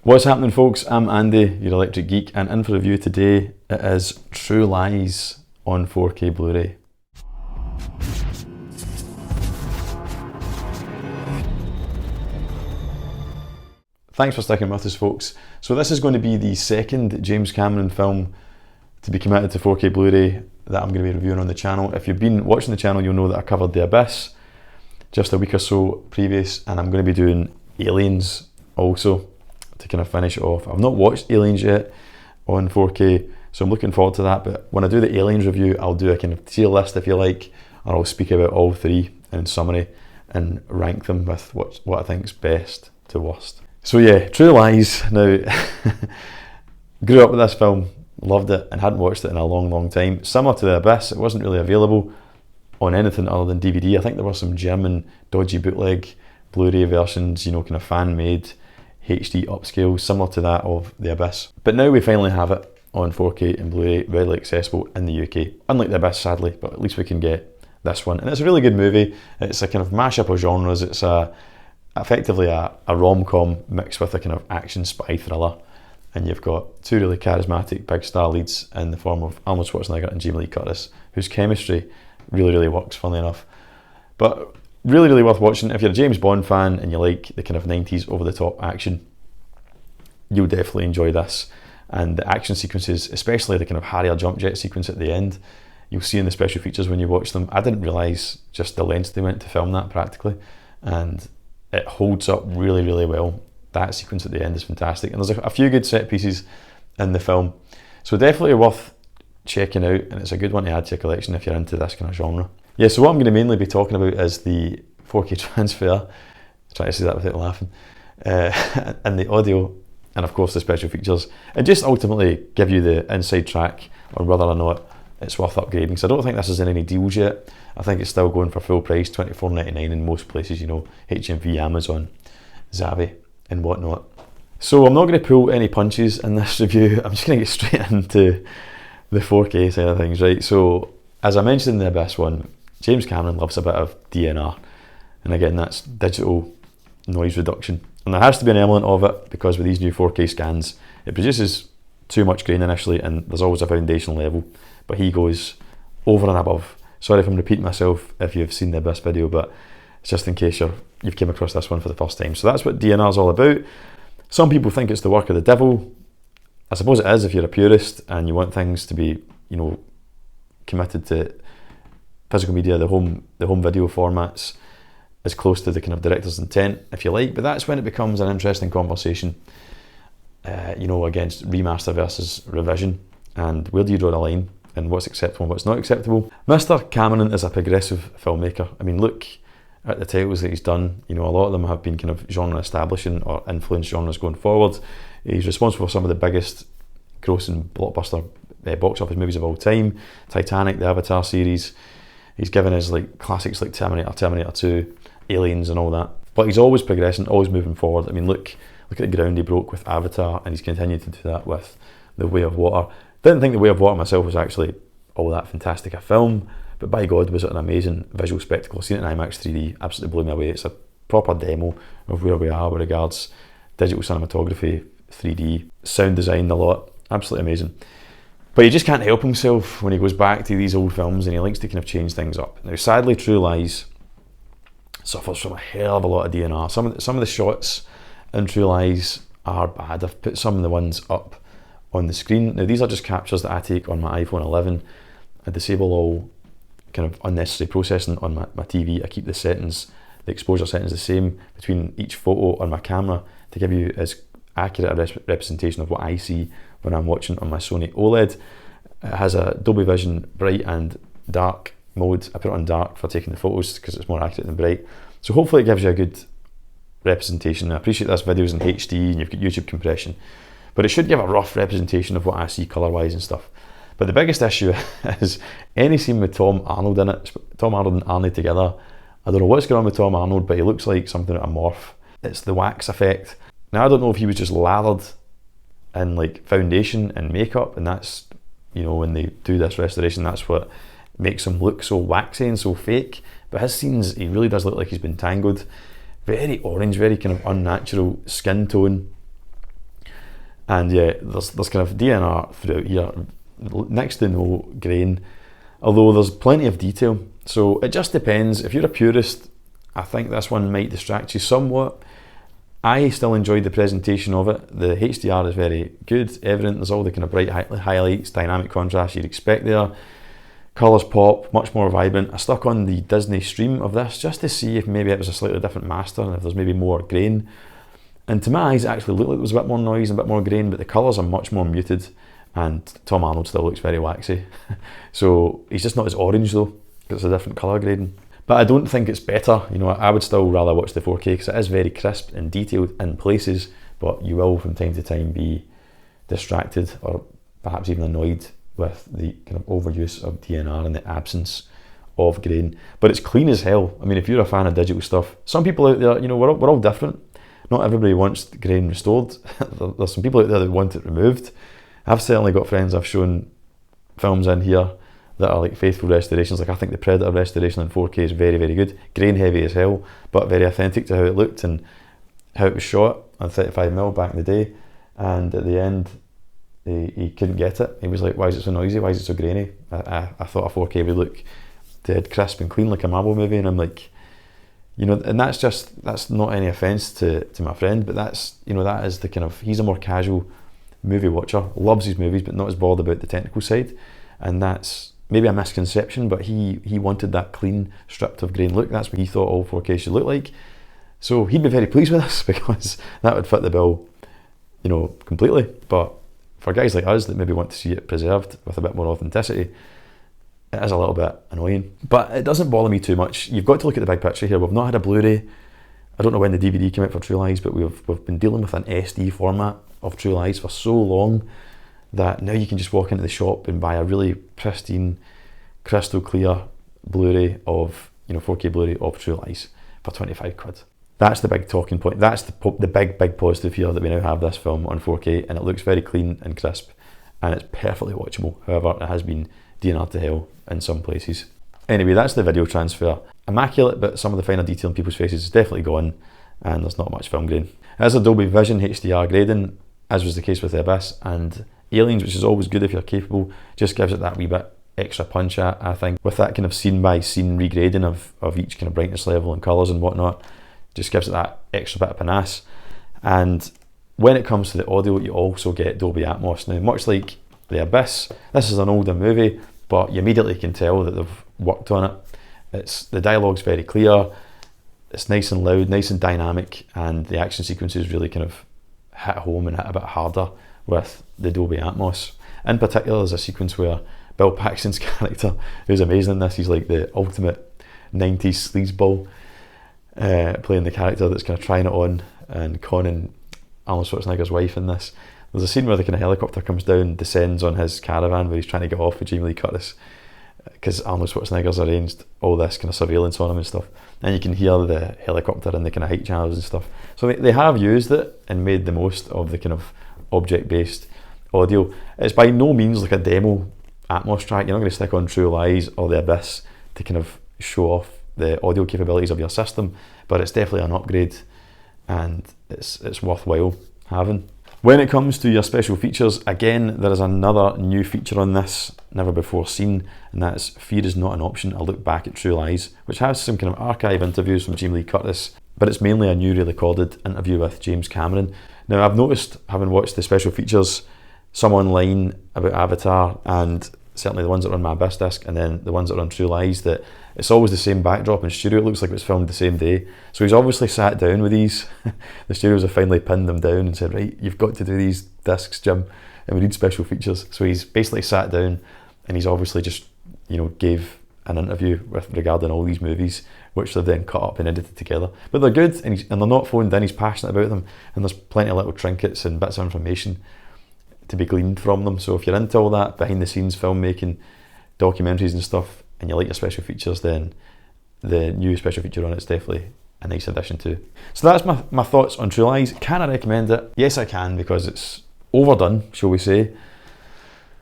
What's happening, folks? I'm Andy, your electric geek, and in for a review today, it is True Lies on 4K Blu-ray. Thanks for sticking with us, folks. So this is going to be the second James Cameron film to be committed to 4K Blu-ray that I'm going to be reviewing on the channel. If you've been watching the channel, you'll know that I covered The Abyss just a week or so previous, and I'm going to be doing Aliens also to kind of finish it off. I've not watched Aliens yet on 4K, so I'm looking forward to that. But when I do the Aliens review, I'll do a kind of tier list, if you like, or I'll speak about all three in summary and rank them with what I think is best to worst. So yeah, True Lies. Now, grew up with this film, loved it, and hadn't watched it in a long time. Similar to The Abyss, it wasn't really available on anything other than DVD. I think there were some German dodgy bootleg Blu-ray versions, you know, kind of fan-made HD upscale, similar to that of The Abyss. But now we finally have it on 4K and Blu-ray, readily accessible in the UK. Unlike The Abyss, sadly, but at least we can get this one. And it's a really good movie. It's a kind of mashup of genres. It's effectively a rom-com mixed with a kind of action spy thriller. And you've got two really charismatic big star leads in the form of Arnold Schwarzenegger and Jamie Lee Curtis, whose chemistry really works, funnily enough. But really worth watching. If you're a James Bond fan and you like the kind of 90s over-the-top action, you'll definitely enjoy this. And the action sequences, especially the kind of Harrier jump jet sequence at the end, you'll see in the special features when you watch them. I didn't realise just the lengths they went to film that practically, and it holds up really well. That sequence at the end is fantastic, and there's a few good set pieces in the film, so definitely worth checking out, and it's a good one to add to your collection if you're into this kind of genre. Yeah, so what I'm going to mainly be talking about is the 4K transfer, trying to say that without laughing, and the audio, and of course the special features, and just ultimately give you the inside track on whether or not it's worth upgrading. So I don't think this is in any deals yet. I think it's still going for full price, $24.99 in most places, you know, HMV, Amazon, Zavi and whatnot. So I'm not going to pull any punches in this review. I'm just going to get straight into the 4K side of things, right? So as I mentioned in the Abyss one, James Cameron loves a bit of DNR, and again, that's digital noise reduction, and there has to be an element of it because with these new 4K scans, it produces too much grain initially, and there's always a foundational level, but he goes over and above. Sorry if I'm repeating myself if you've seen the Abyss video, but it's just in case you've came across this one for the first time. So that's what DNR is all about. Some people think it's the work of the devil. I suppose it is if you're a purist and you want things to be, you know, committed to physical media, the home video formats, as close to the kind of director's intent, if you like. But that's when it becomes an interesting conversation, you know, against remaster versus revision, and where do you draw the line, and what's acceptable and what's not acceptable. Mr. Cameron is a progressive filmmaker. I mean, look at the titles that he's done. You know, a lot of them have been kind of genre establishing or influence genres going forward. He's responsible for some of the biggest grossing blockbuster box office movies of all time: Titanic, the Avatar series. He's given us like classics like Terminator, Terminator 2, Aliens and all that. But he's always progressing, always moving forward. I mean, look at the ground he broke with Avatar, and he's continued to do that with The Way of Water. Didn't think The Way of Water myself was actually all that fantastic a film, but by God was it an amazing visual spectacle. I've seen it in IMAX 3D, absolutely blew me away. It's a proper demo of where we are with regards digital cinematography, 3D, sound design, a lot, absolutely amazing. But he just can't help himself when he goes back to these old films, and he likes to kind of change things up. Now sadly, True Lies suffers from a hell of a lot of DNR. Some of the shots in True Lies are bad. I've put some of the ones up on the screen. Now these are just captures that I take on my iPhone 11. I disable all kind of unnecessary processing on my TV. I keep the settings, the exposure settings the same between each photo on my camera to give you as accurate a representation of what I see when I'm watching on my Sony OLED. It has a Dolby Vision bright and dark mode. I put it on dark for taking the photos because it's more accurate than bright. So hopefully it gives you a good representation. I appreciate this video's in HD and you've got YouTube compression, but it should give a rough representation of what I see colour-wise and stuff. But the biggest issue is any scene with Tom Arnold in it, Tom Arnold and Arnie together. I don't know what's going on with Tom Arnold, but he looks like something out of Morph. It's the wax effect. Now I don't know if he was just lathered in like foundation and makeup, and that's, you know, when they do this restoration, that's what makes him look so waxy and so fake. But his scenes, he really does look like he's been tangled. Very orange, very kind of unnatural skin tone. And yeah, there's kind of DNR throughout here, next to no grain, although there's plenty of detail. So it just depends. If you're a purist, I think this one might distract you somewhat. I still enjoyed the presentation of it. The HDR is very good, evident. There's all the kind of bright highlights, dynamic contrast you'd expect there. Colours pop, much more vibrant. I stuck on the Disney stream of this just to see if maybe it was a slightly different master and if there's maybe more grain. And to my eyes, it actually looked like there was a bit more noise and a bit more grain, but the colours are much more muted, and Tom Arnold still looks very waxy. So he's just not as orange though, because it's a different colour grading. But I don't think it's better. You know, I would still rather watch the 4K because it is very crisp and detailed in places, but you will from time to time be distracted or perhaps even annoyed with the kind of overuse of DNR and the absence of grain. But it's clean as hell. I mean, if you're a fan of digital stuff, some people out there, you know, we're all different. Not everybody wants the grain restored. There's some people out there that want it removed. I've certainly got friends I've shown films in here that are like faithful restorations. Like I think the Predator restoration in 4K is very, very good. Grain heavy as hell, but very authentic to how it looked and how it was shot on 35mm back in the day. And at the end, he couldn't get it. He was like, why is it so noisy? Why is it so grainy? I thought a 4K would look dead crisp and clean like a Marvel movie. And I'm like, you know, and that's not any offence to my friend, but that's, you know, that is the kind of, he's a more casual movie watcher, loves his movies, but not as bothered about the technical side. And that's maybe a misconception, but he wanted that clean, stripped of grain look. That's what he thought all 4K should look like. So he'd be very pleased with us because that would fit the bill, you know, completely. But for guys like us that maybe want to see it preserved with a bit more authenticity, it is a little bit annoying. But it doesn't bother me too much. You've got to look at the big picture here. We've not had a Blu Ray. I don't know when the DVD came out for True Lies, but we've been dealing with an SD format of True Lies for so long that now you can just walk into the shop and buy a really pristine, crystal clear Blu-ray of, you know, 4K Blu-ray of True Lies for 25 quid. That's the big talking point. That's the big positive here, that we now have this film on 4K and it looks very clean and crisp and it's perfectly watchable. However, it has been DNR to hell in some places. Anyway, that's the video transfer. Immaculate, but some of the finer detail in people's faces is definitely gone and there's not much film grain. As Dolby Vision HDR grading, as was the case with The Abyss and Aliens, which is always good if you're capable, just gives it that wee bit extra punch, I think, with that kind of scene by scene regrading of each kind of brightness level and colours and whatnot, just gives it that extra bit of panache. And when it comes to the audio, you also get Dolby Atmos. Now, much like The Abyss, this is an older movie, but you immediately can tell that they've worked on it. The dialogue's very clear, it's nice and loud, nice and dynamic, and the action sequences really kind of hit home and hit a bit harder with the Dolby Atmos. In particular, there's a sequence where Bill Paxton's character, who's amazing in this, he's like the ultimate 90s sleazeball, playing the character that's kind of trying it on and conning Arnold Schwarzenegger's wife in this. There's a scene where the kind of helicopter comes down, descends on his caravan where he's trying to get off with Jamie Lee Curtis because Arnold Schwarzenegger's arranged all this kind of surveillance on him and stuff. And you can hear the helicopter and the kind of height channels and stuff. So they have used it and made the most of the kind of object-based audio. It's by no means like a demo Atmos track. You're not going to stick on True Lies or The Abyss to kind of show off the audio capabilities of your system, but it's definitely an upgrade and it's worthwhile having. When it comes to your special features, again, there is another new feature on this, never before seen, and that's Fear is Not an Option, a look back at True Lies, which has some kind of archive interviews from Jamie Lee Curtis, but it's mainly a newly recorded interview with James Cameron. Now, I've noticed, having watched the special features, some online about Avatar, and certainly the ones that are on my Abyss disc, and then the ones that are on True Lies, that it's always the same backdrop in studio. It looks like it was filmed the same day. So he's obviously sat down with these. The studios have finally pinned them down and said, right, you've got to do these discs, Jim, and we need special features. So he's basically sat down and he's obviously just, you know, gave an interview regarding all these movies, which they've then cut up and edited together. But they're good and they're not phoned in. He's passionate about them, and there's plenty of little trinkets and bits of information to be gleaned from them. So if you're into all that behind the scenes filmmaking, documentaries and stuff, and you like your special features, then the new special feature on it's definitely a nice addition too. So that's my thoughts on True Lies. Can I recommend it? Yes, I can, because it's overdone, shall we say,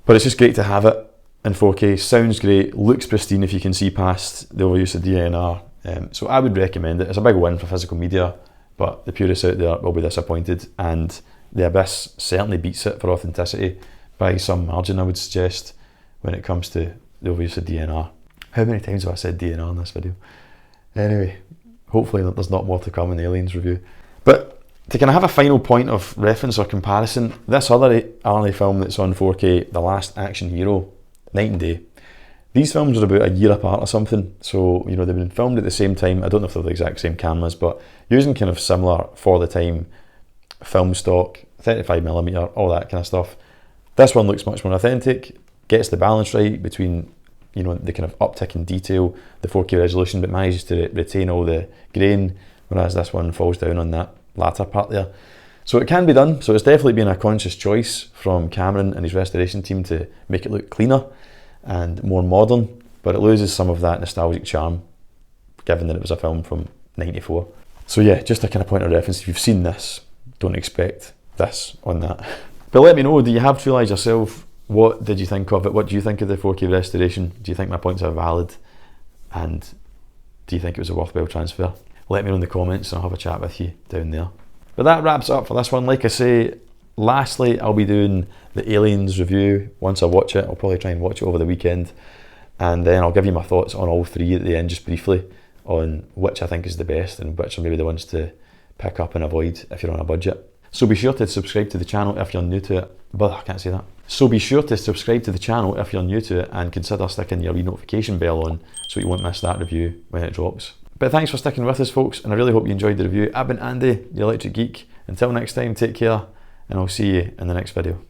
but it's just great to have it in 4K. Sounds great, looks pristine if you can see past the overuse of DNR. So I would recommend it. It's a big win for physical media, but the purists out there will be disappointed, and The Abyss certainly beats it for authenticity by some margin, I would suggest, when it comes to the obvious DNR. How many times have I said DNR in this video? Anyway, hopefully there's not more to come in the Aliens review. But to kind of have a final point of reference or comparison, this other Arnie film that's on 4K, The Last Action Hero, night and day. These films are about a year apart or something, so you know they've been filmed at the same time. I don't know if they're the exact same cameras, but using kind of similar for the time film stock, 35mm, all that kind of stuff. This one looks much more authentic, gets the balance right between, you know, the kind of uptick in detail, the 4K resolution, but manages to retain all the grain, whereas this one falls down on that latter part there. So it can be done, so it's definitely been a conscious choice from Cameron and his restoration team to make it look cleaner and more modern, but it loses some of that nostalgic charm, given that it was a film from '94. So yeah, just a kind of point of reference, if you've seen this, don't expect this on that. But let me know, do you have True Lies yourself? What did you think of it? What do you think of the 4K restoration? Do you think my points are valid? And do you think it was a worthwhile transfer? Let me know in the comments and I'll have a chat with you down there. But that wraps it up for this one. Like I say, lastly, I'll be doing the Aliens review. Once I watch it, I'll probably try and watch it over the weekend. And then I'll give you my thoughts on all three at the end, just briefly, on which I think is the best and which are maybe the ones to pick up and avoid if you're on a budget. So be sure to subscribe to the channel if you're new to it. But I can't say that. So be sure to subscribe to the channel if you're new to it and consider sticking your wee notification bell on so you won't miss that review when it drops. But thanks for sticking with us, folks, and I really hope you enjoyed the review. I've been Andy, the Electric Geek. Until next time, take care, and I'll see you in the next video.